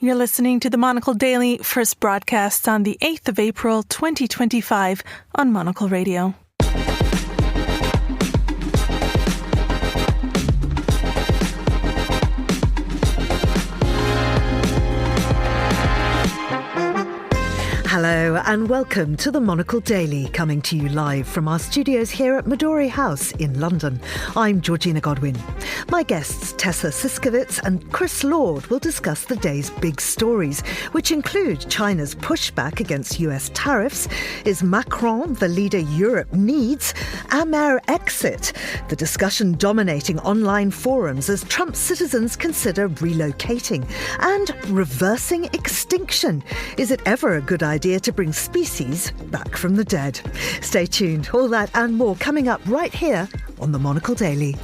You're listening to the Monocle Daily, first broadcast on the 8th of April, 2025 on Monocle Radio. Hello and welcome to the Monocle Daily, coming to you live from our studios here at Midori House in London. I'm Georgina Godwin. My guests Tessa Szyszkowitz and Chris Lord will discuss the day's big stories, which include China's pushback against US tariffs, is Macron the leader Europe needs, Amer exit, the discussion dominating online forums as Trump citizens consider relocating, and reversing extinction. Is it ever a good idea to bring species back from the dead? Stay tuned. All that and more coming up right here on the Monocle Daily.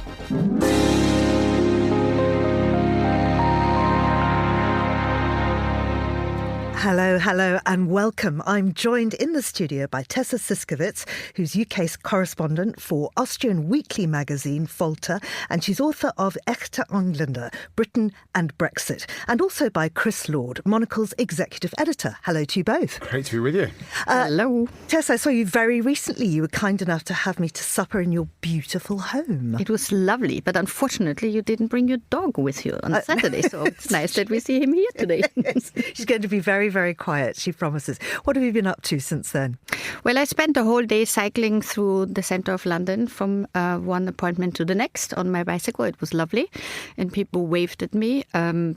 Hello and welcome. I'm joined in the studio by Tessa Szyszkowitz, who's UK's correspondent for Austrian weekly magazine Folter, and she's author of Echte Engländer, Britain and Brexit, and also by Chris Lord, Monocle's executive editor. Hello to you both. Great to be with you. Hello. Tessa, I saw you very recently. You were kind enough to have me to supper in your beautiful home. It was lovely, but unfortunately you didn't bring your dog with you on Saturday, so it's nice that we see him here today. Yes. She's going to be very, very quiet, she promises. What have you been up to since then? Well, I spent the whole day cycling through the centre of London from one appointment to the next on my bicycle. It was lovely, and people waved at me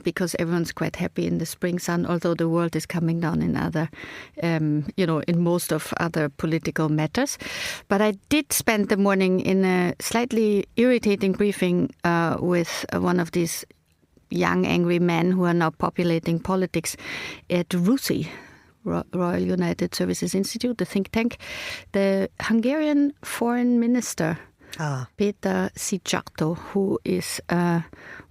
because everyone's quite happy in the spring sun, although the world is coming down in other, in most of other political matters. But I did spend the morning in a slightly irritating briefing with one of these young, angry men who are now populating politics at RUSI, Royal United Services Institute, the think tank. The Hungarian foreign minister, Peter Szijjártó, who is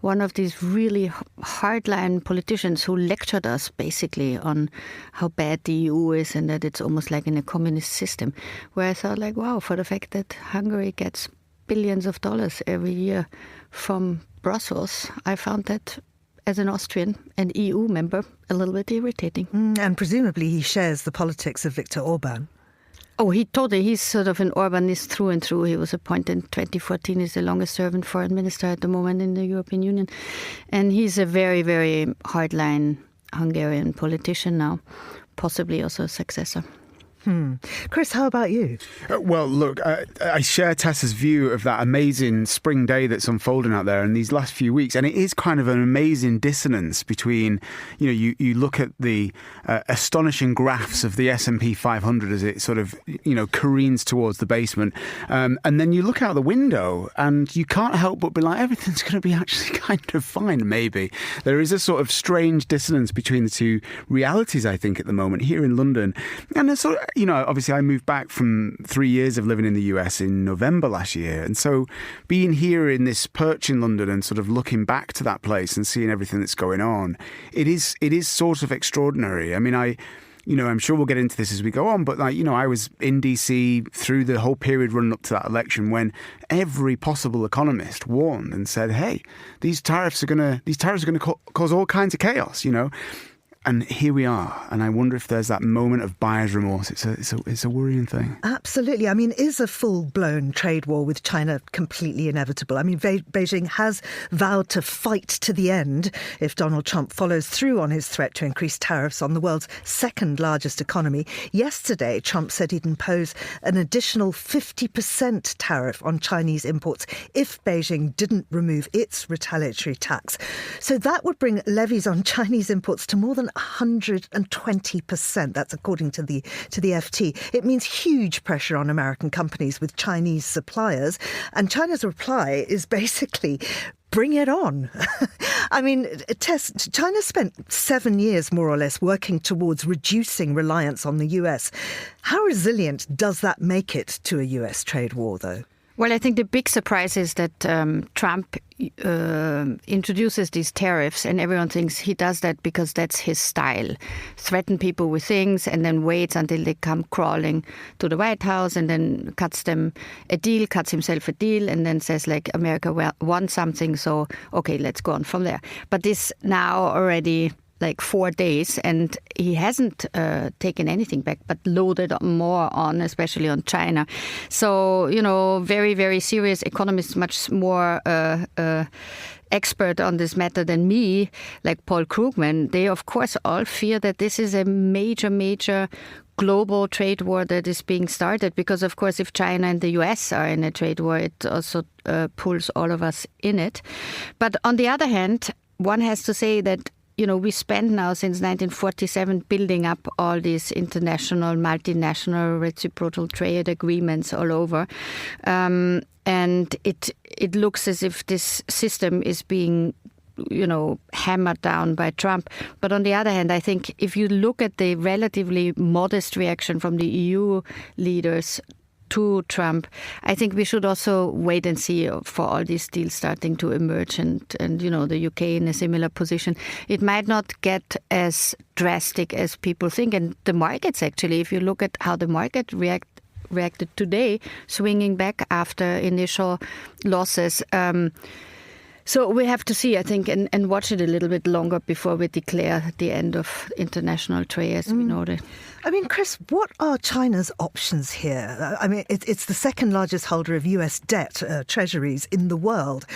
one of these really hardline politicians who lectured us basically on how bad the EU is and that it's almost like in a communist system, where I thought, like, wow, for the fact that Hungary gets billions of dollars every year from Brussels, I found that, as an Austrian and EU member, a little bit irritating. And presumably he shares the politics of Viktor Orban. Oh, he's sort of an Orbanist through and through. He was appointed in 2014. He's the longest serving foreign minister at the moment in the European Union. And he's a very, very hardline Hungarian politician now, possibly also a successor. Chris, how about you? Well, look, I share Tessa's view of that amazing spring day that's unfolding out there in these last few weeks. And it is kind of an amazing dissonance between, you look at the astonishing graphs of the S&P 500 as it sort of, careens towards the basement. And then you look out the window and you can't help but be like, everything's going to be actually kind of fine, maybe. There is a sort of strange dissonance between the two realities, I think, at the moment here in London. And there's sort of, obviously I moved back from 3 years of living in the US in November last year. And so being here in this perch in London and sort of looking back to that place and seeing everything that's going on, it is sort of extraordinary. I mean, I'm sure we'll get into this as we go on, but I was in DC through the whole period running up to that election when every possible economist warned and said, hey, these tariffs are going to cause all kinds of chaos, And here we are. And I wonder if there's that moment of buyer's remorse. It's a worrying thing. Absolutely. I mean, is a full-blown trade war with China completely inevitable? I mean, Beijing has vowed to fight to the end if Donald Trump follows through on his threat to increase tariffs on the world's second largest economy. Yesterday, Trump said he'd impose an additional 50% tariff on Chinese imports if Beijing didn't remove its retaliatory tax. So that would bring levies on Chinese imports to more than 120%. That's according to the FT. It means huge pressure on American companies with Chinese suppliers. And China's reply is basically, bring it on. I mean, Tess, China spent 7 years, more or less, working towards reducing reliance on the US. How resilient does that make it to a US trade war, though? Well, I think the big surprise is that Trump introduces these tariffs and everyone thinks he does that because that's his style. Threaten people with things and then waits until they come crawling to the White House and then cuts himself a deal and then says, like, America wants something, so, okay, let's go on from there. But this now already like 4 days, and he hasn't taken anything back, but loaded more on, especially on China. So, very, very serious economists, much more expert on this matter than me, like Paul Krugman, they of course all fear that this is a major, major global trade war that is being started, because of course if China and the US are in a trade war, it also pulls all of us in it. But on the other hand, one has to say that we spent now since 1947 building up all these international, multinational, reciprocal trade agreements all over. And it looks as if this system is being, hammered down by Trump. But on the other hand, I think if you look at the relatively modest reaction from the EU leaders to Trump, I think we should also wait and see for all these deals starting to emerge, and the UK in a similar position. It might not get as drastic as people think. And the markets, actually, if you look at how the market reacted today, swinging back after initial losses. So we have to see, I think, and watch it a little bit longer before we declare the end of international trade as we know it. I mean, Chris, what are China's options here? I mean, it's the second largest holder of US debt, treasuries in the world.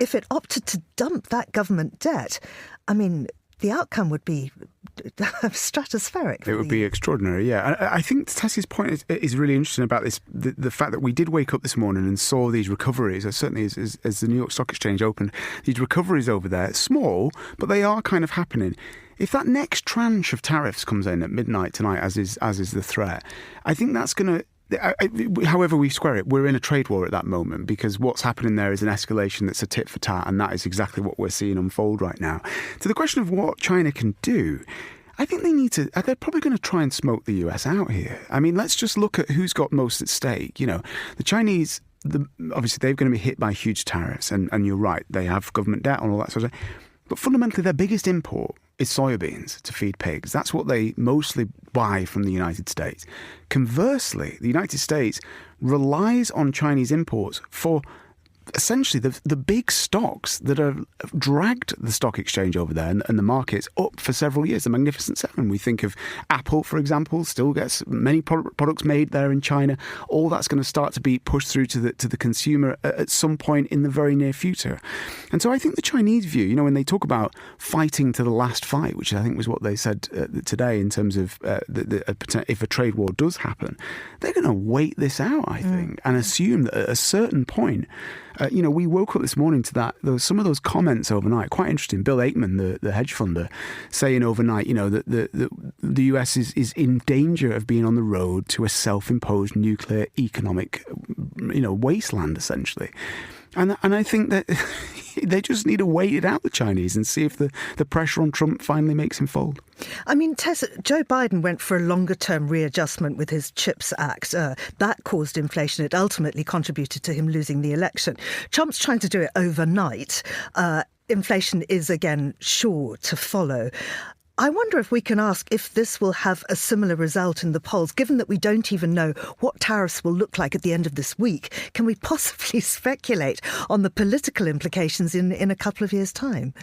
If it opted to dump that government debt, I mean, the outcome would be stratospheric. It would be extraordinary, yeah. I think Tessa's point is really interesting about this, the fact that we did wake up this morning and saw these recoveries, certainly as the New York Stock Exchange opened, these recoveries over there, small, but they are kind of happening. If that next tranche of tariffs comes in at midnight tonight, as is the threat, I think that's going to, however we square it, we're in a trade war at that moment, because what's happening there is an escalation that's a tit for tat, and that is exactly what we're seeing unfold right now. To the question of what China can do, I think they're probably going to try and smoke the US out here. I mean, let's just look at who's got most at stake. The Chinese, obviously they're going to be hit by huge tariffs, and you're right, they have government debt and all that sort of thing. But fundamentally, their biggest import is soybeans to feed pigs. That's what they mostly buy from the United States. Conversely, the United States relies on Chinese imports for essentially the big stocks that have dragged the stock exchange over there and the markets up for several years. The Magnificent Seven. We think of Apple, for example, still gets many products made there in China. All that's going to start to be pushed through to the consumer at some point in the very near future. And so I think the Chinese view, when they talk about fighting to the last fight, which I think was what they said today in terms of if a trade war does happen, they're going to wait this out, I think, and assume that at a certain point, we woke up this morning to that. There was some of those comments overnight, quite interesting. Bill Ackman, the hedge funder, saying overnight, that the US is in danger of being on the road to a self-imposed nuclear economic, wasteland, essentially. And I think that they just need to wait it out, the Chinese, and see if the pressure on Trump finally makes him fold. I mean, Tessa, Joe Biden went for a longer-term readjustment with his CHIPS Act. That caused inflation. It ultimately contributed to him losing the election. Trump's trying to do it overnight. Inflation is, again, sure to follow. I wonder if we can ask if this will have a similar result in the polls, given that we don't even know what tariffs will look like at the end of this week. Can we possibly speculate on the political implications in a couple of years' time?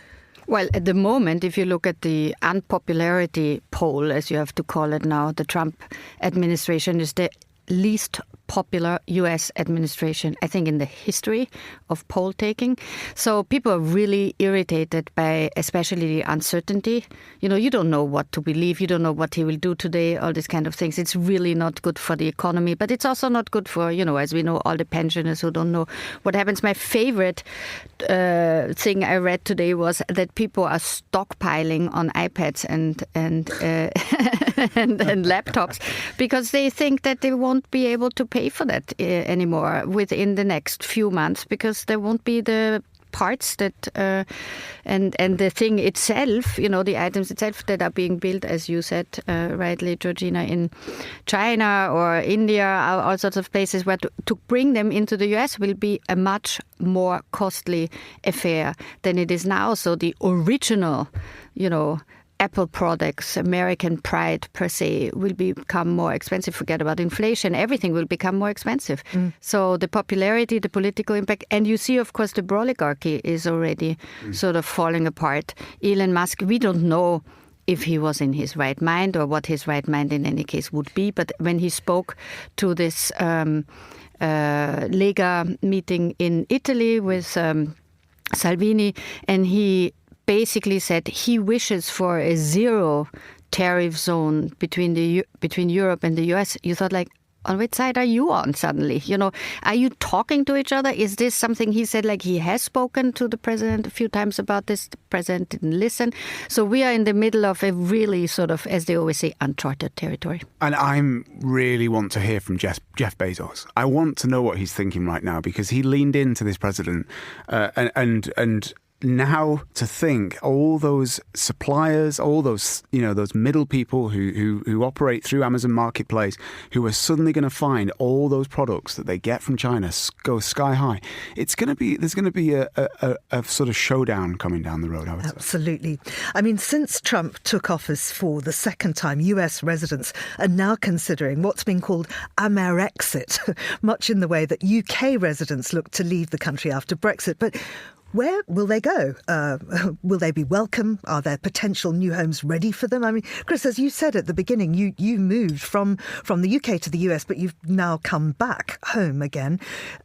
Well, at the moment, if you look at the unpopularity poll, as you have to call it now, the Trump administration is the least popular US administration, I think, in the history of poll taking. So people are really irritated by especially the uncertainty. You don't know what to believe. You don't know what he will do today, all these kind of things. It's really not good for the economy, but it's also not good for, as we know, all the pensioners who don't know what happens. My favorite thing I read today was that people are stockpiling on iPads and laptops because they think that they won't be able to pay for that anymore within the next few months, because there won't be the parts that and the thing itself, the items itself that are being built, as you said rightly, Georgina, in China or India, all sorts of places where to bring them into the US will be a much more costly affair than it is now. So the original, Apple products, American pride per se, will become more expensive. Forget about inflation. Everything will become more expensive. So the popularity, the political impact, and you see, of course, the oligarchy is already sort of falling apart. Elon Musk, we don't know if he was in his right mind or what his right mind in any case would be. But when he spoke to this Lega meeting in Italy with Salvini, and he basically said he wishes for a zero tariff zone between Europe and the US. You thought, like, on which side are you on suddenly? You know, are you talking to each other? Is this something he said, like he has spoken to the president a few times about this? The president didn't listen. So we are in the middle of a really sort of, as they always say, uncharted territory. And I really want to hear from Jeff Bezos. I want to know what he's thinking right now, because he leaned into this president and now to think all those suppliers, all those, you know, those middle people who operate through Amazon Marketplace, who are suddenly going to find all those products that they get from China go sky high. There's going to be a sort of showdown coming down the road, I would say. Absolutely. I mean, since Trump took office for the second time, US residents are now considering what's been called Amerexit, much in the way that UK residents look to leave the country after Brexit. But where will they go? Will they be welcome? Are there potential new homes ready for them? I mean, Chris, as you said at the beginning, you moved from the UK to the US, but you've now come back home again.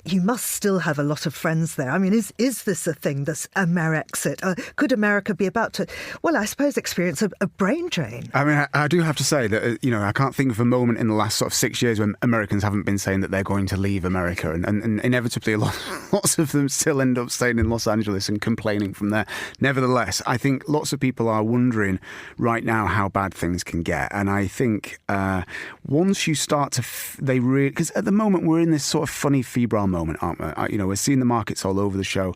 You must still have a lot of friends there. I mean, is this a thing, this Amerexit? Could America be about to, well, I suppose, experience a brain drain? I mean, I do have to say that, you know, I can't think of a moment in the last sort of 6 years when Americans haven't been saying that they're going to leave America. And inevitably, lots of them still end up staying in Los Angeles and complaining from there. Nevertheless, I think lots of people are wondering right now how bad things can get. And I think once you start to, because at the moment we're in this sort of funny febrile moment, aren't we? You know, we're seeing the markets all over the show.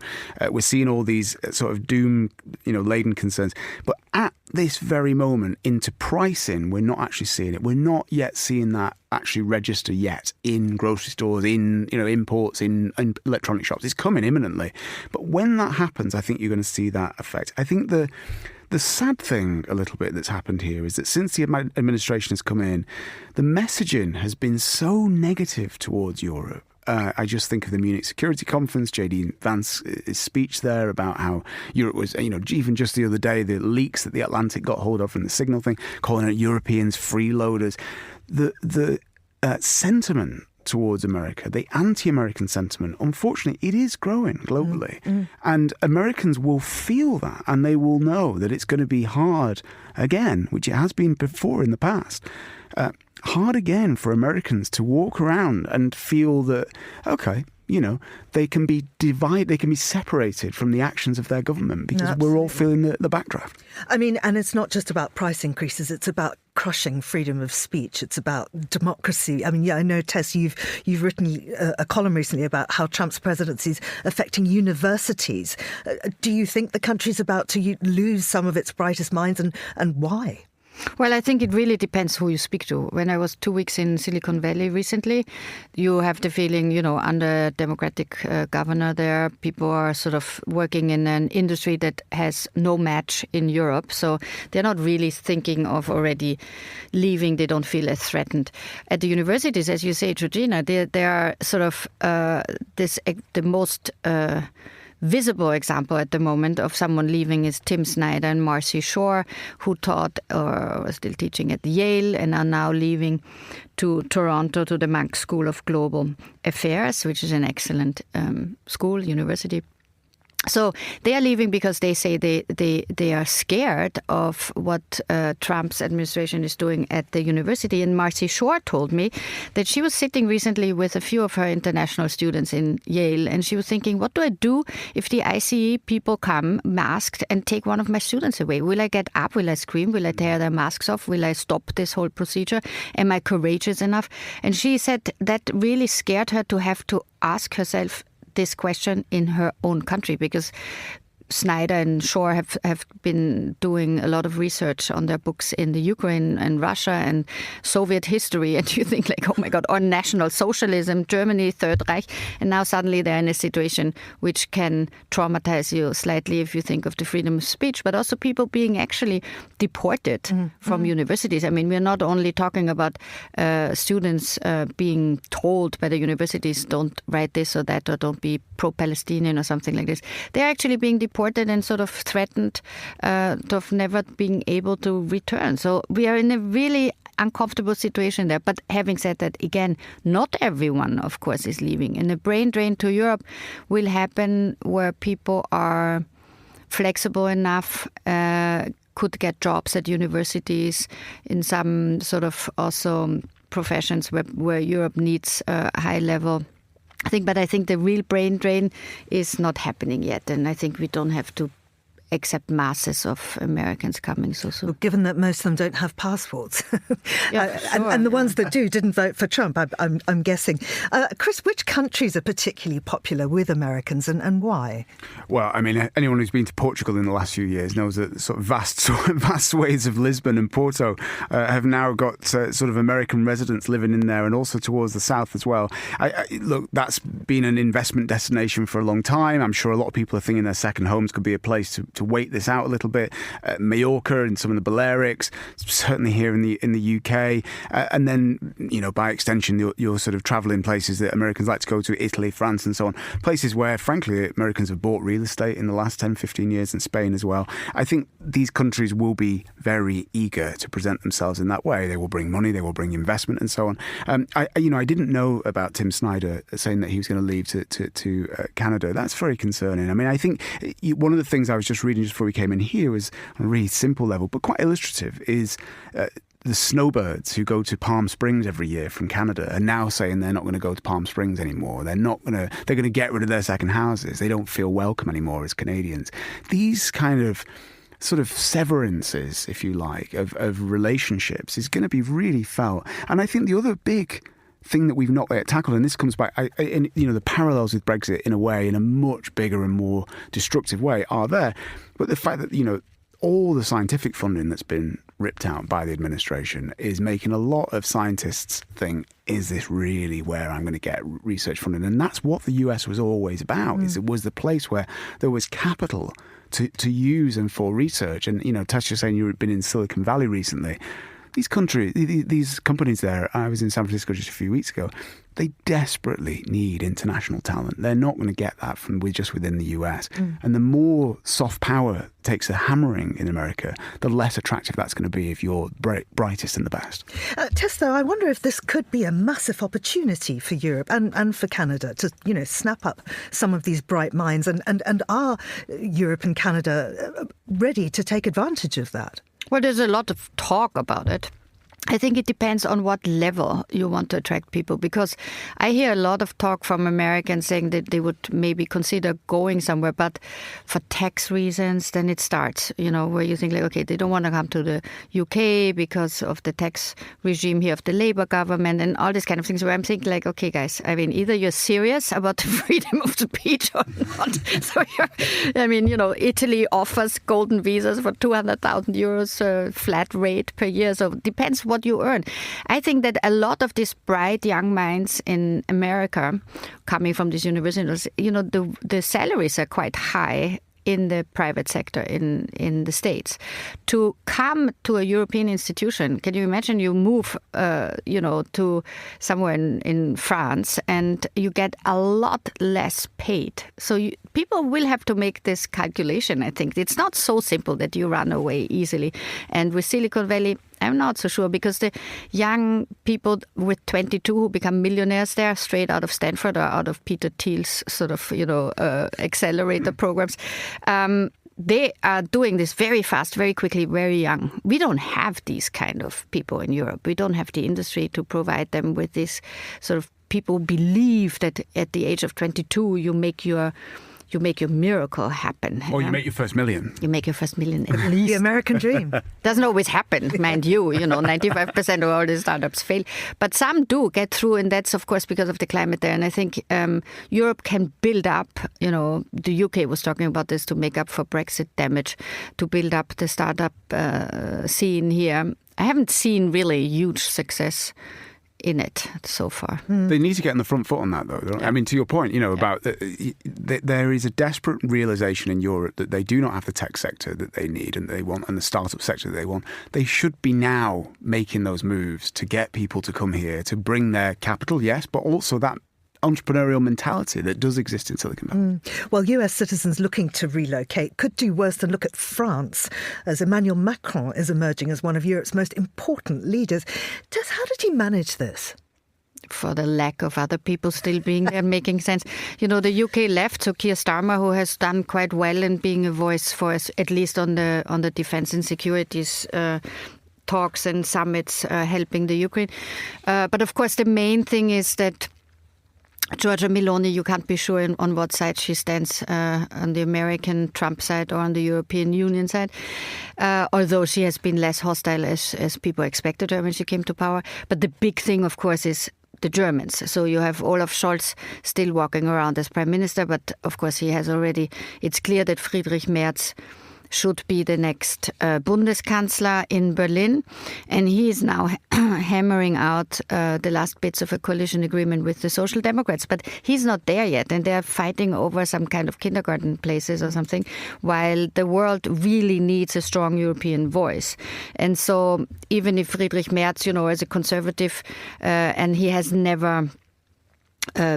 We're seeing all these sort of doom, you know, laden concerns. But at this very moment into pricing, we're not actually seeing it. We're not yet seeing that actually register yet in grocery stores, in, you know, imports, in electronic shops. It's coming imminently. But when that happens, I think you're going to see that effect. I think the sad thing a little bit that's happened here is that since the administration has come in, the messaging has been so negative towards Europe. I just think of the Munich Security Conference, J.D. Vance's speech there about how Europe was, you know, even just the other day, the leaks that the Atlantic got hold of from the signal thing, calling it Europeans freeloaders. The sentiment towards America, the anti-American sentiment, unfortunately, it is growing globally. And Americans will feel that, and they will know that it's going to be hard again, which it has been before in the past. Hard again for Americans to walk around and feel that, okay, you know, they can be divided, they can be separated from the actions of their government, because we're all feeling the backdraft. I mean, and it's not just about price increases, it's about crushing freedom of speech. It's about democracy. I mean, yeah, I know, Tess, you've written a column recently about how Trump's presidency is affecting universities. Do you think the country's about to lose some of its brightest minds, and why? Well, I think it really depends who you speak to. When I was 2 weeks in Silicon Valley recently, you have the feeling, you know, under a democratic governor there, people are sort of working in an industry that has no match in Europe. So they're not really thinking of already leaving. They don't feel as threatened. At the universities, as you say, Georgina, they are sort of the most visible example at the moment of someone leaving is Tim Snyder and Marcy Shore, who taught or was still teaching at Yale and are now leaving to Toronto to the Manx School of Global Affairs, which is an excellent university. So they are leaving because they say they are scared of what Trump's administration is doing at the university. And Marcy Shore told me that she was sitting recently with a few of her international students in Yale, and she was thinking, what do I do if the ICE people come masked and take one of my students away? Will I get up? Will I scream? Will I tear their masks off? Will I stop this whole procedure? Am I courageous enough? And she said that really scared her to have to ask herself this question in her own country, because Snyder and Shore have been doing a lot of research on their books in the Ukraine and Russia and Soviet history, and you think like, oh my God, or National Socialism, Germany, Third Reich, and now suddenly they're in a situation which can traumatize you slightly if you think of the freedom of speech, but also people being actually deported from universities. I mean, we're not only talking about students being told by the universities, don't write this or that, or don't be pro-Palestinian or something like this. They're actually being deported and sort of threatened of never being able to return. So we are in a really uncomfortable situation there. But having said that, again, not everyone, of course, is leaving. And the brain drain to Europe will happen where people are flexible enough, could get jobs at universities in some sort of also professions where Europe needs a high level. But I think the real brain drain is not happening yet. And I think we don't have to accept masses of Americans coming so soon. Well, given that most of them don't have passports. Yeah, sure. And the ones that do didn't vote for Trump, I'm guessing. Chris, which countries are particularly popular with Americans and why? Well, I mean, anyone who's been to Portugal in the last few years knows that sort of vast swathes of Lisbon and Porto have now got sort of American residents living in there, and also towards the south as well. Look, that's been an investment destination for a long time. I'm sure a lot of people are thinking their second homes could be a place to wait this out a little bit. Mallorca and some of the Balearics, certainly here in the UK, and then, you know, by extension, you're sort of travelling places that Americans like to go to, Italy, France, and so on. Places where, frankly, Americans have bought real estate in the last 10, 15 years, and Spain as well. I think these countries will be very eager to present themselves in that way. They will bring money, they will bring investment, and so on. I didn't know about Tim Snyder saying that he was going to leave to Canada. That's very concerning. I mean, I think one of the things I was just reading just before we came in here was on a really simple level, but quite illustrative, is the snowbirds who go to Palm Springs every year from Canada are now saying they're not going to go to Palm Springs anymore. They're going to get rid of their second houses. They don't feel welcome anymore as Canadians. These kind of sort of severances, if you like, of relationships is going to be really felt. And I think the other big thing that we've not yet tackled, and this comes back, the parallels with Brexit in a way, in a much bigger and more destructive way, are there. But the fact that, all the scientific funding that's been ripped out by the administration is making a lot of scientists think, is this really where I'm going to get research funding? And that's what the US was always about. Is it was the place where there was capital to use and for research. And, Tessa, saying you've been in Silicon Valley recently. These companies there, I was in San Francisco just a few weeks ago, they desperately need international talent. They're not going to get that from just within the US. And the more soft power takes a hammering in America, the less attractive that's going to be if you're brightest and the best. Tessa, I wonder if this could be a massive opportunity for Europe and for Canada to, snap up some of these bright minds. And are Europe and Canada ready to take advantage of that? Well, there's a lot of talk about it. I think it depends on what level you want to attract people, because I hear a lot of talk from Americans saying that they would maybe consider going somewhere, but for tax reasons, then it starts, where you think like, okay, they don't want to come to the UK because of the tax regime here of the Labour government and all these kind of things, where I'm thinking like, okay, guys, I mean, either you're serious about the freedom of speech or not. So, Italy offers golden visas for 200,000 euros flat rate per year. So it depends what you earn. I think that a lot of these bright young minds in America coming from these universities, the salaries are quite high in the private sector in the States. To come to a European institution, can you imagine you move, to somewhere in France and you get a lot less paid. So people will have to make this calculation, I think. It's not so simple that you run away easily. And with Silicon Valley, I'm not so sure, because the young people with 22 who become millionaires, they're straight out of Stanford or out of Peter Thiel's sort of, accelerator programs. They are doing this very fast, very quickly, very young. We don't have these kind of people in Europe. We don't have the industry to provide them with this sort of people believe that at the age of 22 you make your you make your miracle happen. Or you make your first million. You make your first million at least. The American dream. Doesn't always happen, mind you. 95% of all the startups fail. But some do get through, and that's, of course, because of the climate there. And I think Europe can build up, the UK was talking about this, to make up for Brexit damage, to build up the startup scene here. I haven't seen really huge success in it so far. They need to get on the front foot on that, though. I mean, to your point, about there is a desperate realization in Europe that they do not have the tech sector that they need and they want, and the startup sector that they want. They should be now making those moves to get people to come here, to bring their capital, yes, but also that entrepreneurial mentality that does exist in Silicon Valley. Well, US citizens looking to relocate could do worse than look at France, as Emmanuel Macron is emerging as one of Europe's most important leaders. Tess, how did he manage this? For the lack of other people still being there, making sense. The UK left, so Keir Starmer, who has done quite well in being a voice for us, at least on the defence and securities talks and summits helping the Ukraine. But of course, the main thing is that Giorgia Meloni, you can't be sure on what side she stands, on the American Trump side or on the European Union side, although she has been less hostile as people expected her when she came to power. But the big thing, of course, is the Germans. So you have Olaf Scholz still walking around as prime minister, but of course he has already, it's clear that Friedrich Merz should be the next Bundeskanzler in Berlin. And he is now hammering out the last bits of a coalition agreement with the Social Democrats. But he's not there yet, and they're fighting over some kind of kindergarten places or something, while the world really needs a strong European voice. And so even if Friedrich Merz, is a conservative, and he has never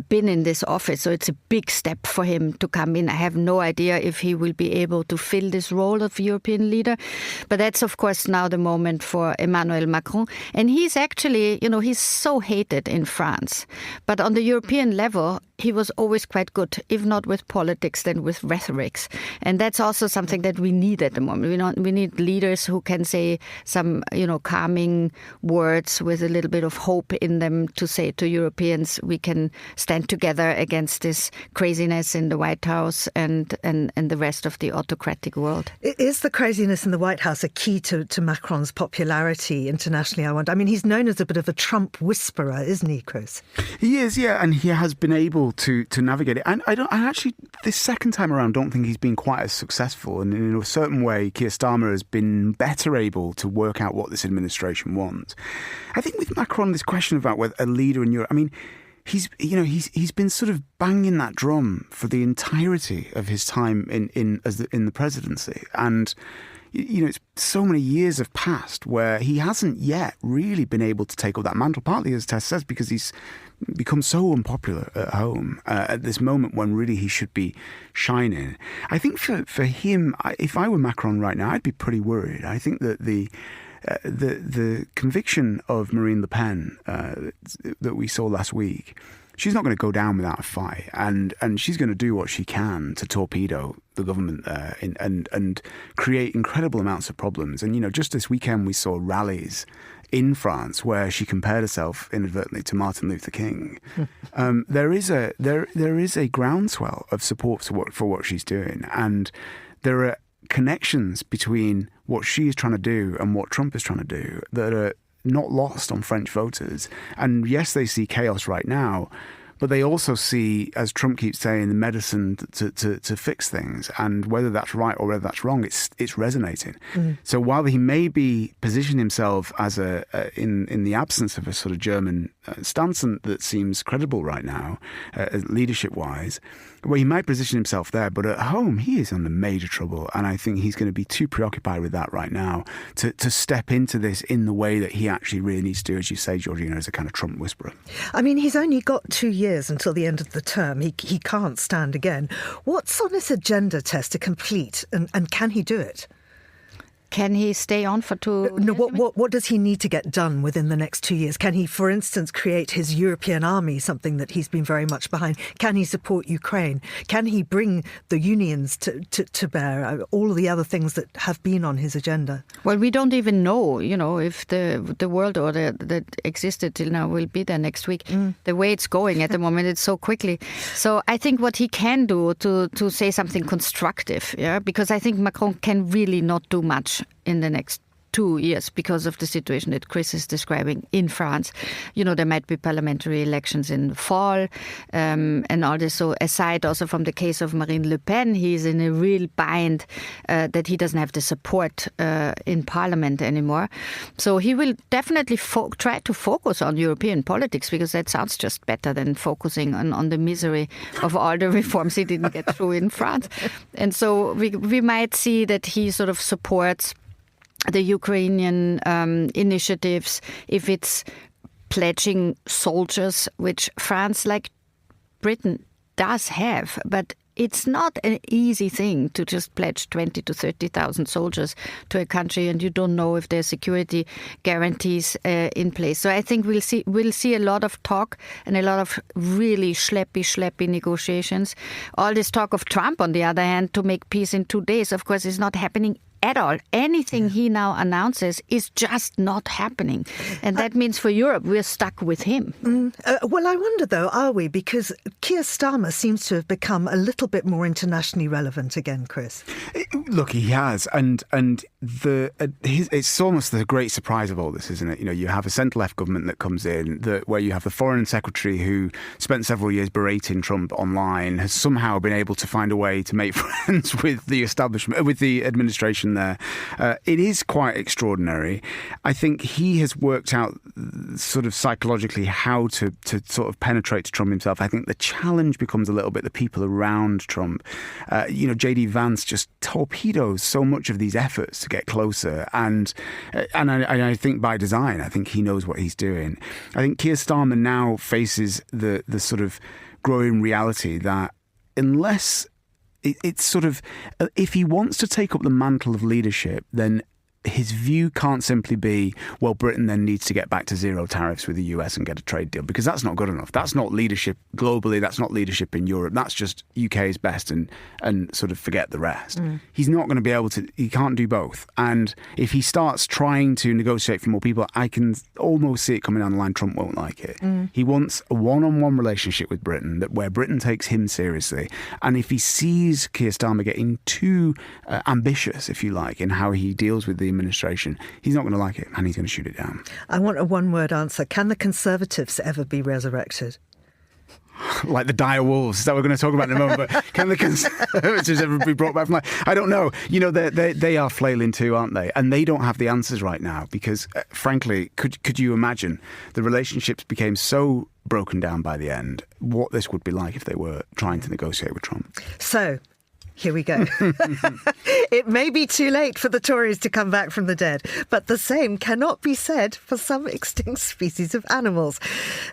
been in this office, so it's a big step for him to come in. I have no idea if he will be able to fill this role of European leader, but that's of course now the moment for Emmanuel Macron. And he's actually, he's so hated in France, but on the European level he was always quite good, if not with politics, then with rhetorics. And that's also something that we need at the moment. We need leaders who can say some, calming words with a little bit of hope in them to say to Europeans, we can stand together against this craziness in the White House and the rest of the autocratic world. Is the craziness in the White House a key to Macron's popularity internationally, I wonder? I mean, he's known as a bit of a Trump whisperer, isn't he, Chris? He is, yeah, and he has been able to navigate it. And I actually, this second time around, don't think he's been quite as successful. And in a certain way, Keir Starmer has been better able to work out what this administration wants. I think with Macron, this question about whether a leader in Europe, I mean, he's been sort of banging that drum for the entirety of his time in the presidency. And it's so many years have passed where he hasn't yet really been able to take up that mantle, partly, as Tess says, because he's become so unpopular at home at this moment when really he should be shining. I think for him, if I were Macron right now, I'd be pretty worried. I think that the conviction of Marine Le Pen that we saw last week, she's not going to go down without a fight, and she's going to do what she can to torpedo the government there and create incredible amounts of problems. And just this weekend we saw rallies in France where she compared herself inadvertently to Martin Luther King. There is a groundswell of support for what she's doing, and there are connections between what she is trying to do and what Trump is trying to do that are not lost on French voters. And yes, they see chaos right now, but they also see, as Trump keeps saying, the medicine to fix things. And whether that's right or whether that's wrong, it's resonating. Mm. So while he may be positioning himself as in the absence of a sort of German stance that seems credible right now, leadership-wise, well, he might position himself there, but at home he is under major trouble, and I think he's going to be too preoccupied with that right now to step into this in the way that he actually really needs to do, as you say, Georgina, as a kind of Trump whisperer. I mean, he's only got 2 years until the end of the term. He can't stand again. What's on his agenda, Tess, to complete, and can he do it? Can he stay on for 2 years? No, what does he need to get done within the next 2 years? Can he, for instance, create his European army, something that he's been very much behind? Can he support Ukraine? Can he bring the unions to bear? All of the other things that have been on his agenda. Well, we don't even know, if the world order that existed till now will be there next week. The way it's going at the moment, it's so quickly. So I think what he can do to say something constructive, because I think Macron can really not do much in the next 2 years because of the situation that Chris is describing in France. There might be parliamentary elections in the fall and all this. So aside also from the case of Marine Le Pen, he's in a real bind that he doesn't have the support in parliament anymore. So he will definitely try to focus on European politics, because that sounds just better than focusing on the misery of all the reforms he didn't get through in France. And so we might see that he sort of supports the Ukrainian initiatives, if it's pledging soldiers, which France, like Britain, does have. But it's not an easy thing to just pledge 20 to 30,000 soldiers to a country, and you don't know if there's security guarantees in place. So I think we'll see a lot of talk and a lot of really schleppy negotiations. All this talk of Trump, on the other hand, to make peace in 2 days, of course, is not happening at all. Anything he now announces is just not happening. And that means for Europe, we're stuck with him. Well, I wonder, though, are we? Because Keir Starmer seems to have become a little bit more internationally relevant again, Chris. Look, he has. And it's almost the great surprise of all this, isn't it? You have a centre-left government that comes in, where you have the foreign secretary who spent several years berating Trump online, has somehow been able to find a way to make friends with the establishment, with the administration there. It is quite extraordinary. I think he has worked out sort of psychologically how to sort of penetrate to Trump himself. I think the challenge becomes a little bit the people around Trump. J.D. Vance just torpedoes so much of these efforts to get closer, and I think by design. I think he knows what he's doing. I think Keir Starmer now faces the sort of growing reality that unless it's sort of, if he wants to take up the mantle of leadership, then his view can't simply be, well, Britain then needs to get back to zero tariffs with the US and get a trade deal, because that's not good enough. That's not leadership globally. That's not leadership in Europe. That's just UK's best and sort of forget the rest. He's not going to be able to, he can't do both. And if he starts trying to negotiate for more people, I can almost see it coming down the line. Trump won't like it. He wants a one-on-one relationship with Britain where Britain takes him seriously. And if he sees Keir Starmer getting too ambitious, if you like, in how he deals with the administration, he's not going to like it, and he's going to shoot it down. I want a one-word answer. Can the Conservatives ever be resurrected? Like the dire wolves, is that what we're going to talk about in a moment? But can the Conservatives ever be brought back from life? I don't know. They are flailing too, aren't they? And they don't have the answers right now because, frankly, could you imagine the relationships became so broken down by the end, what this would be like if they were trying to negotiate with Trump? So, here we go. It may be too late for the Tories to come back from the dead, but the same cannot be said for some extinct species of animals.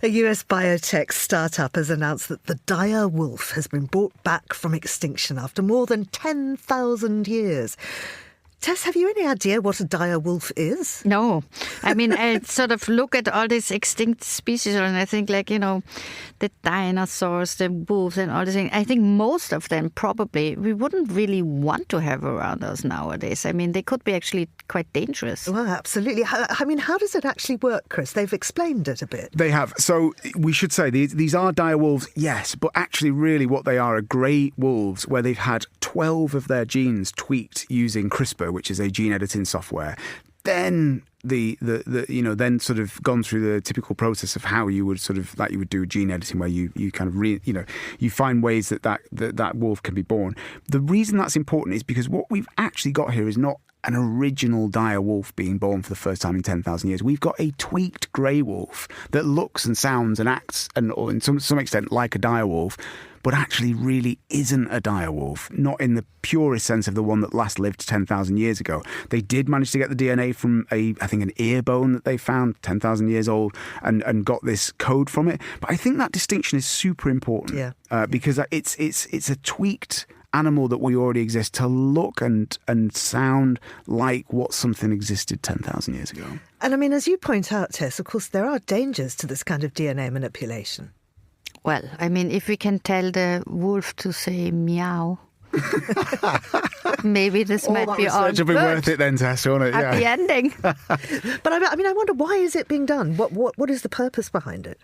A US biotech startup has announced that the dire wolf has been brought back from extinction after more than 10,000 years. Tess, have you any idea what a dire wolf is? No. I mean, I sort of look at all these extinct species and I think the dinosaurs, the wolves and all these things. I think most of them probably we wouldn't really want to have around us nowadays. I mean, they could be actually quite dangerous. Well, absolutely. I mean, how does it actually work, Chris? They've explained it a bit. They have. So we should say these are dire wolves, yes, but actually really what they are grey wolves where they've had 12 of their genes tweaked using CRISPR, which is a gene editing software. Then then sort of gone through the typical process of how you would you would do gene editing, where you kind of you find ways that wolf can be born. The reason that's important is because what we've actually got here is not an original dire wolf being born for the first time in 10,000 years. We've got a tweaked grey wolf that looks and sounds and acts or in some extent like a dire wolf, but actually really isn't a dire wolf, not in the purest sense of the one that last lived 10,000 years ago. They did manage to get the DNA from I think an ear bone that they found 10,000 years old and got this code from it. But I think that distinction is super important because it's a tweaked animal that we already exist to look and sound like what something existed 10,000 years ago. And I mean, as you point out, Tess, of course, there are dangers to this kind of DNA manipulation. Well, I mean, if we can tell the wolf to say meow, maybe this might be on It'll be worth it then, Tess, won't it? At the ending. But I mean, I wonder, why is it being done? What is the purpose behind it?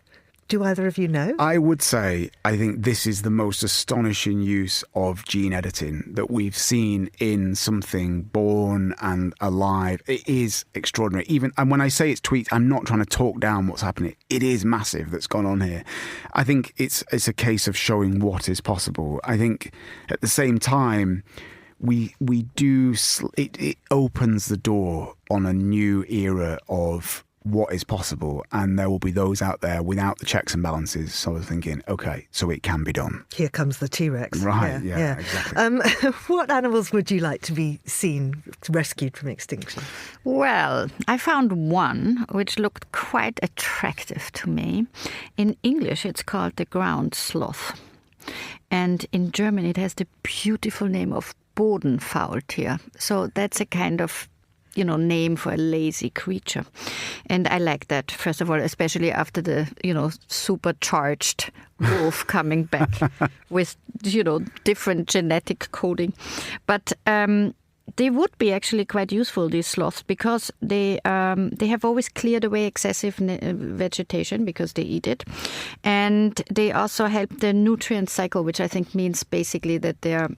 Do either of you know? I would say I think this is the most astonishing use of gene editing that we've seen in something born and alive. It is extraordinary. And when I say it's tweaked, I'm not trying to talk down what's happening. It is massive that's gone on here. I think it's a case of showing what is possible. I think at the same time, it opens the door on a new era of what is possible, and there will be those out there without the checks and balances sort of thinking, okay, so it can be done. Here comes the T-Rex. Right, yeah. Exactly. What animals would you like to be seen rescued from extinction? Well, I found one which looked quite attractive to me. In English, it's called the ground sloth. And in German, it has the beautiful name of Bodenfaultier. So that's a kind of name for a lazy creature. And I like that, first of all, especially after the, supercharged wolf coming back with, different genetic coding. But they would be actually quite useful, these sloths, because they have always cleared away excessive vegetation because they eat it. And they also help the nutrient cycle, which I think means basically that their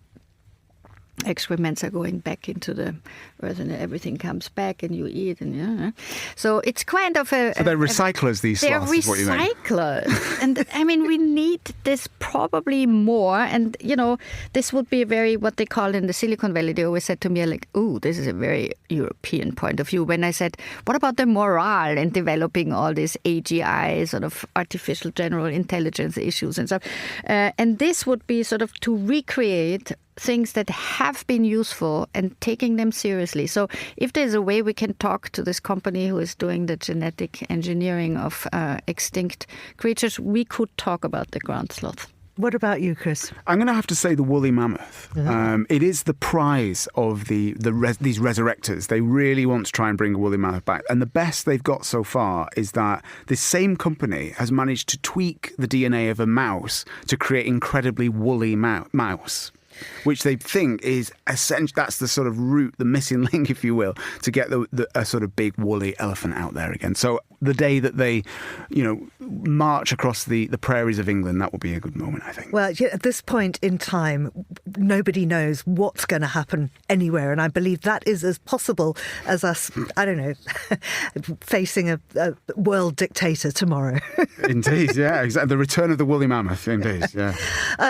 excrements are going back into the earth and everything comes back and you eat. And so it's kind of So they're recyclers, these sloths, is what you mean? They're recyclers. And I mean, we need this probably more. And, this would be a very, what they call in the Silicon Valley, they always said to me, like, ooh, this is a very European point of view. When I said, what about the morale in developing all these AGI, sort of artificial general intelligence issues and stuff? And this would be sort of to recreate things that have been useful and taking them seriously. So if there's a way we can talk to this company who is doing the genetic engineering of extinct creatures, we could talk about the ground sloth. What about you, Chris? I'm going to have to say the woolly mammoth. It is the prize of these resurrectors. They really want to try and bring a woolly mammoth back. And the best they've got so far is that this same company has managed to tweak the DNA of a mouse to create incredibly woolly mouse, which they think is essential. That's the sort of root, the missing link, if you will, to get a sort of big woolly elephant out there again. So the day that they, march across the prairies of England, that will be a good moment, I think. Well, at this point in time, nobody knows what's going to happen anywhere. And I believe that is as possible as us, I don't know, facing a world dictator tomorrow. Indeed, yeah, exactly. The return of the woolly mammoth, indeed, yeah.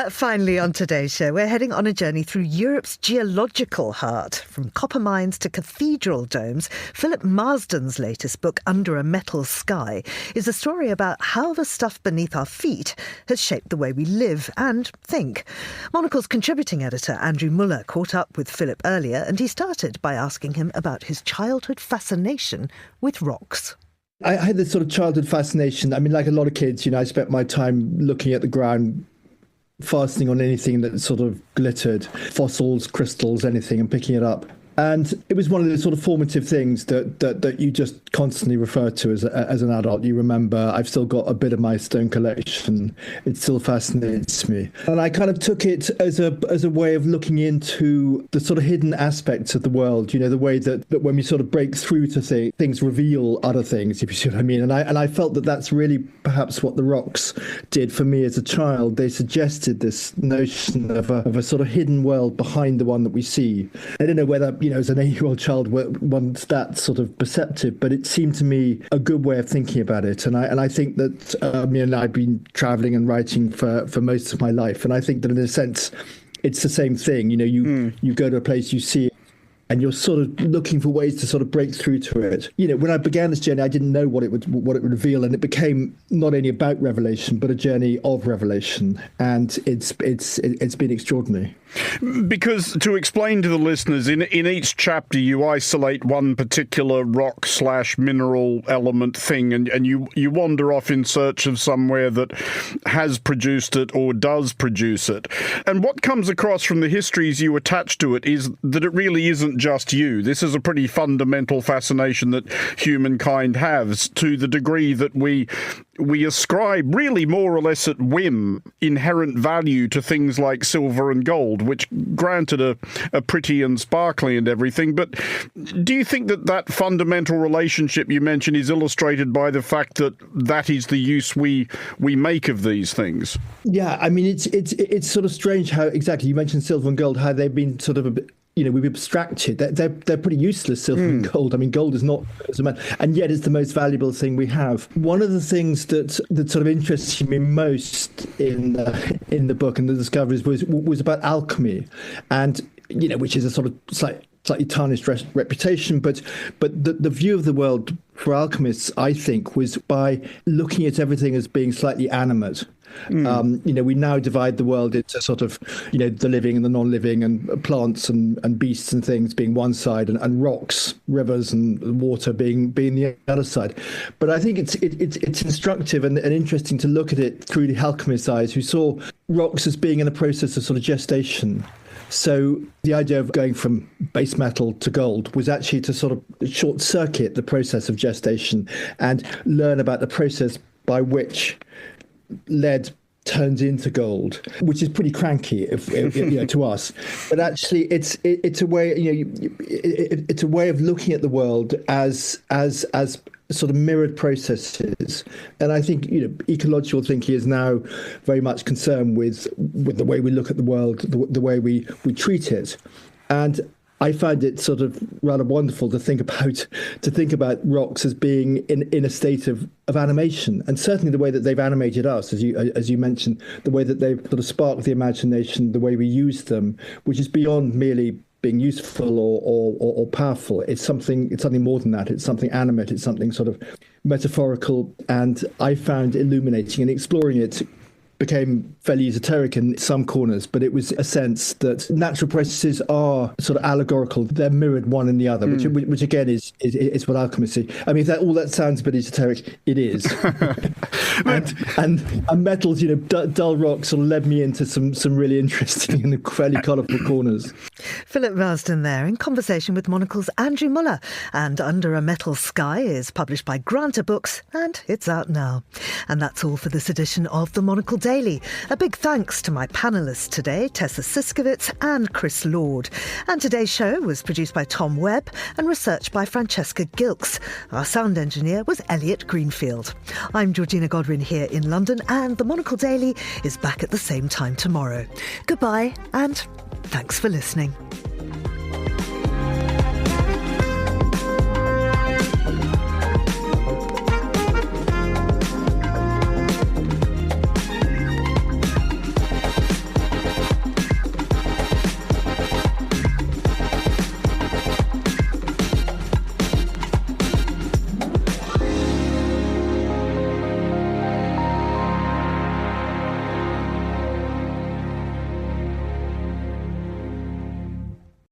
Finally, on today's show, we're heading on a journey through Europe's geological heart. From copper mines to cathedral domes, Philip Marsden's latest book, Under a Metal Sky, is a story about how the stuff beneath our feet has shaped the way we live and think. Monocle's contributing editor, Andrew Muller, caught up with Philip earlier, and he started by asking him about his childhood fascination with rocks. I had this sort of childhood fascination. I mean, like a lot of kids, I spent my time looking at the ground, fastening on anything that sort of glittered, fossils, crystals, anything, and picking it up. And it was one of the sort of formative things that you just constantly refer to as an adult. You remember, I've still got a bit of my stone collection. It still fascinates me. And I kind of took it as a way of looking into the sort of hidden aspects of the world, the way that when we sort of break through to things reveal other things, if you see what I mean. And I felt that that's really perhaps what the rocks did for me as a child. They suggested this notion of a sort of hidden world behind the one that we see. I don't know whether, as an 8-year-old child, one's that sort of perceptive, but it seemed to me a good way of thinking about it. And I think that, I've been traveling and writing for most of my life. And I think that in a sense, it's the same thing. You go to a place, you see it, and you're sort of looking for ways to sort of break through to it. You know, when I began this journey, I didn't know what it would reveal, and it became not only about revelation, but a journey of revelation, and it's been extraordinary. Because to explain to the listeners, in each chapter you isolate one particular rock/mineral element thing, and you wander off in search of somewhere that has produced it or does produce it. And what comes across from the histories you attach to it is that it really isn't just you. This is a pretty fundamental fascination that humankind has, to the degree that we ascribe, really more or less at whim, inherent value to things like silver and gold, which granted are pretty and sparkly and everything. But do you think that fundamental relationship you mentioned is illustrated by the fact that is the use we make of these things? Yeah, I mean, it's sort of strange how exactly you mentioned silver and gold, how they've been sort of a bit, you know, we've abstracted. They're pretty useless, silver and gold. I mean, gold is not, and yet it's the most valuable thing we have. One of the things that sort of interests me most in the book and the discoveries was about alchemy, and you know, which is a sort of slightly tarnished reputation, but the view of the world for alchemists, I think, was by looking at everything as being slightly animate. You know, we now divide the world into sort of, you know, the living and the non-living, and plants and beasts and things being one side, and rocks, rivers and water being the other side. But I think it's instructive and interesting to look at it through the alchemist's eyes, who saw rocks as being in a process of sort of gestation. So the idea of going from base metal to gold was actually to sort of short circuit the process of gestation and learn about the process by which lead turns into gold, which is pretty cranky if you know, to us. But actually, it's a way, you know, it's a way of looking at the world as sort of mirrored processes. And I think, you know, ecological thinking is now very much concerned with the way we look at the world, the way we treat it. And I find it sort of rather wonderful to think about rocks as being in a state of animation, and certainly the way that they've animated us, as you mentioned, the way that they've sort of sparked the imagination, the way we use them, which is beyond merely being useful or powerful. It's something more than that. It's something animate. It's something sort of metaphorical, and I found illuminating, and exploring it became fairly esoteric in some corners, but it was a sense that natural processes are sort of allegorical. They're mirrored one in the other, which again is what alchemists see. I mean, all that sounds a bit esoteric. It is. and metals, you know, dull rocks sort of led me into some really interesting and fairly colourful corners. Philip Marsden there in conversation with Monocle's Andrew Muller. And Under a Metal Sky is published by Granta Books, and it's out now. And that's all for this edition of the Monocle Daily. A big thanks to my panellists today, Tessa Szyszkowitz and Chris Lord. And today's show was produced by Tom Webb and researched by Francesca Gilks. Our sound engineer was Elliot Greenfield. I'm Georgina Godwin here in London, and the Monocle Daily is back at the same time tomorrow. Goodbye, and thanks for listening.